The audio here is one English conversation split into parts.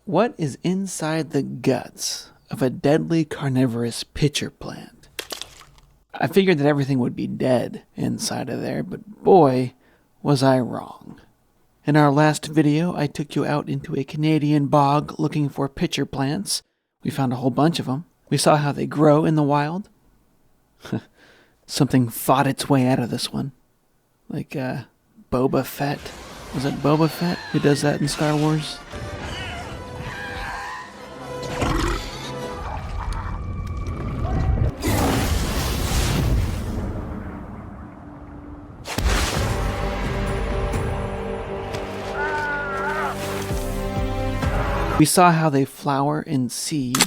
What is inside the guts of a deadly carnivorous pitcher plant? I figured that everything would be dead inside of there, but boy, was I wrong. In our last video, I took you out into a Canadian bog looking for pitcher plants. We found a whole bunch of them. We saw how they grow in the wild. Something fought its way out of this one. Like Boba Fett. Was it Boba Fett who does that in Star Wars? We saw how they flower and seed.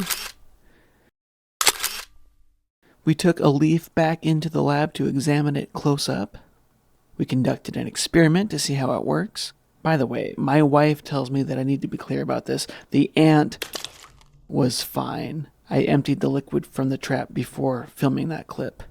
We took a leaf back into the lab to examine it close up. We conducted an experiment to see how it works. By the way, my wife tells me that I need to be clear about this. The ant was fine. I emptied the liquid from the trap before filming that clip.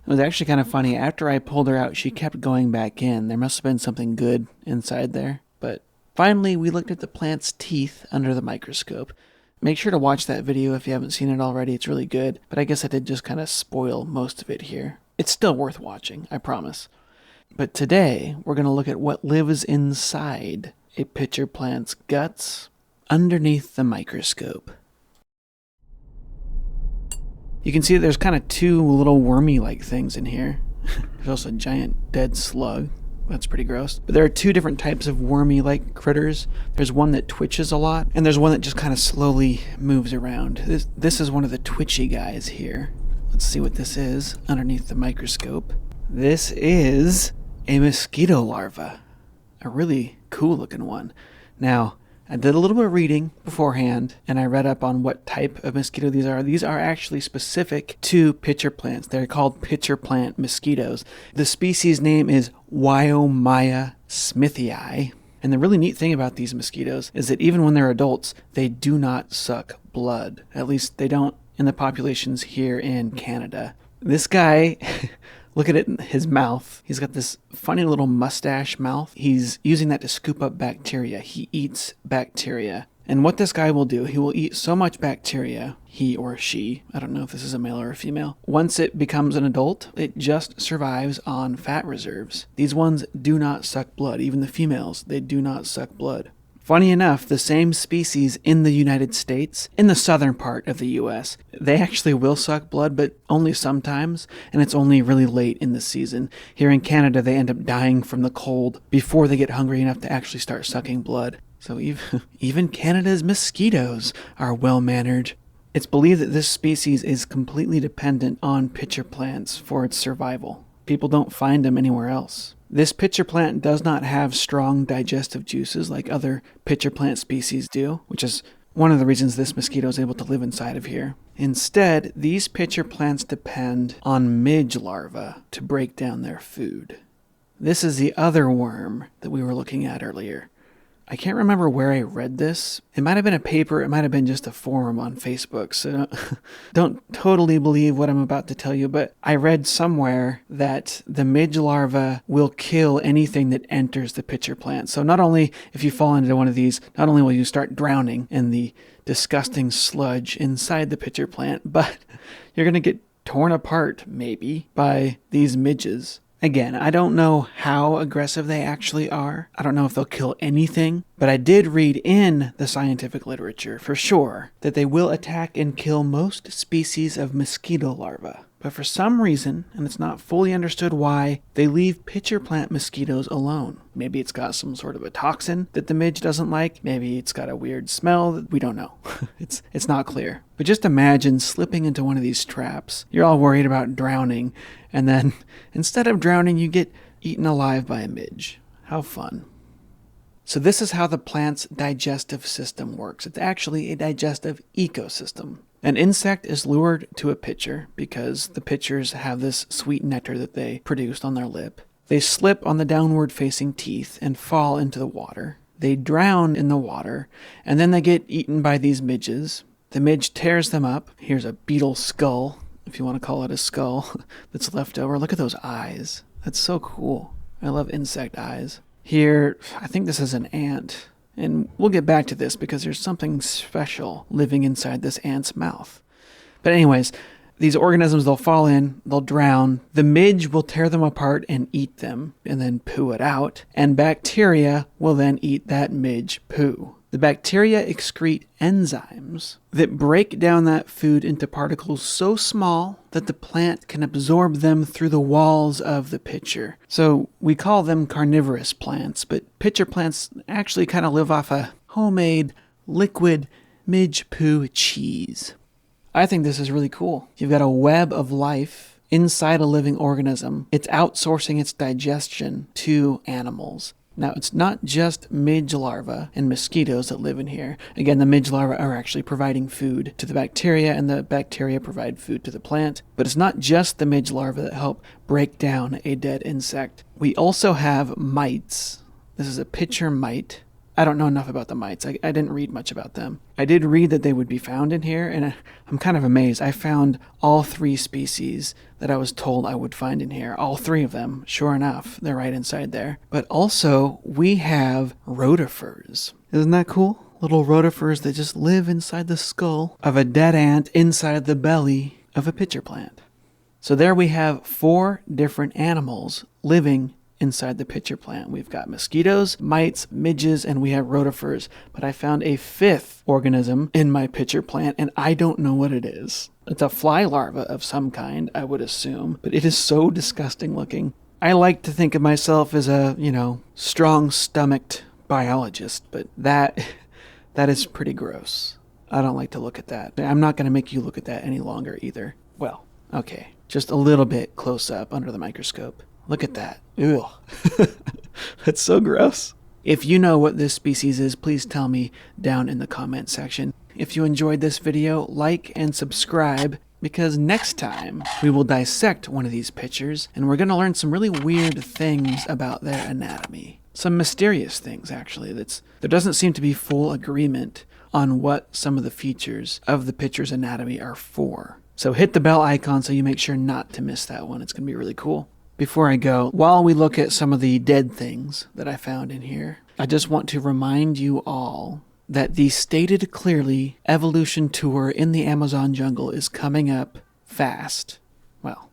It was actually kind of funny. After I pulled her out, she kept going back in. There must have been something good inside there. But finally, we looked at the plant's teeth under the microscope. Make sure to watch that video if you haven't seen it already. It's really good. But I guess I did just kind of spoil most of it here. It's still worth watching, I promise. But today, we're going to look at what lives inside a pitcher plant's guts underneath the microscope. You can see that there's kind of two little wormy-like things in here. There's also a giant dead slug. That's pretty gross. But there are two different types of wormy-like critters. There's one that twitches a lot, and there's one that just kind of slowly moves around. This is one of the twitchy guys here. Let's see what this is underneath the microscope. This is a mosquito larva. A really cool looking one. Now, I did a little bit of reading beforehand, and I read up on what type of mosquito these are. These are actually specific to pitcher plants. They're called pitcher plant mosquitoes. The species name is Wyeomyia smithii. And the really neat thing about these mosquitoes is that even when they're adults, they do not suck blood. At least they don't in the populations here in Canada. This guy, look at it in his mouth. He's got this funny little mustache mouth. He's using that to scoop up bacteria. He eats bacteria. And what this guy will do, he will eat so much bacteria, he or she, I don't know if this is a male or a female, once it becomes an adult, it just survives on fat reserves. These ones do not suck blood. Even the females, they do not suck blood. Funny enough, the same species in the United States, in the southern part of the U.S., they actually will suck blood, but only sometimes, and it's only really late in the season. Here in Canada, they end up dying from the cold before they get hungry enough to actually start sucking blood. So even Canada's mosquitoes are well-mannered. It's believed that this species is completely dependent on pitcher plants for its survival. People don't find them anywhere else. This pitcher plant does not have strong digestive juices like other pitcher plant species do, which is one of the reasons this mosquito is able to live inside of here. Instead, these pitcher plants depend on midge larvae to break down their food. This is the other worm that we were looking at earlier. I can't remember where I read this. It might have been a paper, it might have been just a forum on Facebook, so don't totally believe what I'm about to tell you, but I read somewhere that the midge larva will kill anything that enters the pitcher plant. So not only if you fall into one of these, not only will you start drowning in the disgusting sludge inside the pitcher plant, but you're going to get torn apart, maybe, by these midges. Again, I don't know how aggressive they actually are. I don't know if they'll kill anything, but I did read in the scientific literature for sure that they will attack and kill most species of mosquito larvae. But for some reason, and it's not fully understood why, they leave pitcher plant mosquitoes alone. Maybe it's got some sort of a toxin that the midge doesn't like. Maybe it's got a weird smell that we don't know. It's not clear. But just imagine slipping into one of these traps. You're all worried about drowning, and then instead of drowning, you get eaten alive by a midge. How fun. So this is how the plant's digestive system works. It's actually a digestive ecosystem. An insect is lured to a pitcher because the pitchers have this sweet nectar that they produced on their lip. They slip on the downward-facing teeth and fall into the water. They drown in the water, and then they get eaten by these midges. The midge tears them up. Here's a beetle skull, if you want to call it a skull, that's left over. Look at those eyes. That's so cool. I love insect eyes. Here, I think this is an ant. And we'll get back to this because there's something special living inside this ant's mouth. But anyways, these organisms, they'll fall in, they'll drown. The midge will tear them apart and eat them and then poo it out. And bacteria will then eat that midge poo. The bacteria excrete enzymes that break down that food into particles so small that the plant can absorb them through the walls of the pitcher. So we call them carnivorous plants, but pitcher plants actually kind of live off a homemade liquid midge poo cheese. I think this is really cool. You've got a web of life inside a living organism. It's outsourcing its digestion to animals. Now, it's not just midge larvae and mosquitoes that live in here. Again, the midge larvae are actually providing food to the bacteria, and the bacteria provide food to the plant. But it's not just the midge larvae that help break down a dead insect. We also have mites. This is a pitcher mite. I don't know enough about the mites. I didn't read much about them. I did read that they would be found in here, and I'm kind of amazed. I found all 3 species that I was told I would find in here. All 3 of them, sure enough, they're right inside there. But also, we have rotifers. Isn't that cool? Little rotifers that just live inside the skull of a dead ant inside the belly of a pitcher plant. So there we have 4 different animals living inside the pitcher plant. We've got mosquitoes, mites, midges, and we have rotifers. But I found a 5th organism in my pitcher plant, and I don't know what it is. It's a fly larva of some kind, I would assume, but it is so disgusting looking. I like to think of myself as a, strong-stomached biologist, but that is pretty gross. I don't like to look at that. I'm not going to make you look at that any longer either. Well, okay, just a little bit close up under the microscope. Look at that. Ew. That's so gross. If you know what this species is, please tell me down in the comment section. If you enjoyed this video, like and subscribe, because next time we will dissect one of these pitchers, and we're going to learn some really weird things about their anatomy. Some mysterious things, actually. There doesn't seem to be full agreement on what some of the features of the pitcher's anatomy are for. So hit the bell icon so you make sure not to miss that one. It's going to be really cool. Before I go, while we look at some of the dead things that I found in here, I just want to remind you all that the stated clearly evolution tour in the Amazon jungle is coming up fast. Well,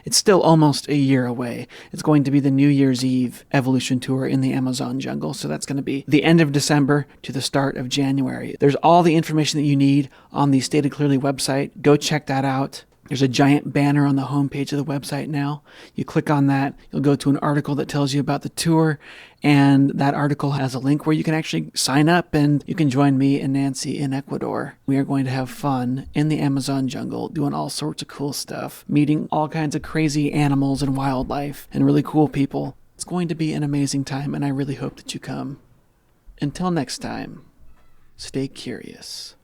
it's still almost a year away. It's going to be the New Year's Eve evolution tour in the Amazon jungle, so that's going to be the end of December to the start of January. There's all the information that you need on the Stated Clearly website. Go check that out. There's a giant banner on the homepage of the website now. You click on that, you'll go to an article that tells you about the tour, and that article has a link where you can actually sign up and you can join me and Nancy in Ecuador. We are going to have fun in the Amazon jungle, doing all sorts of cool stuff, meeting all kinds of crazy animals and wildlife and really cool people. It's going to be an amazing time, and I really hope that you come. Until next time, stay curious.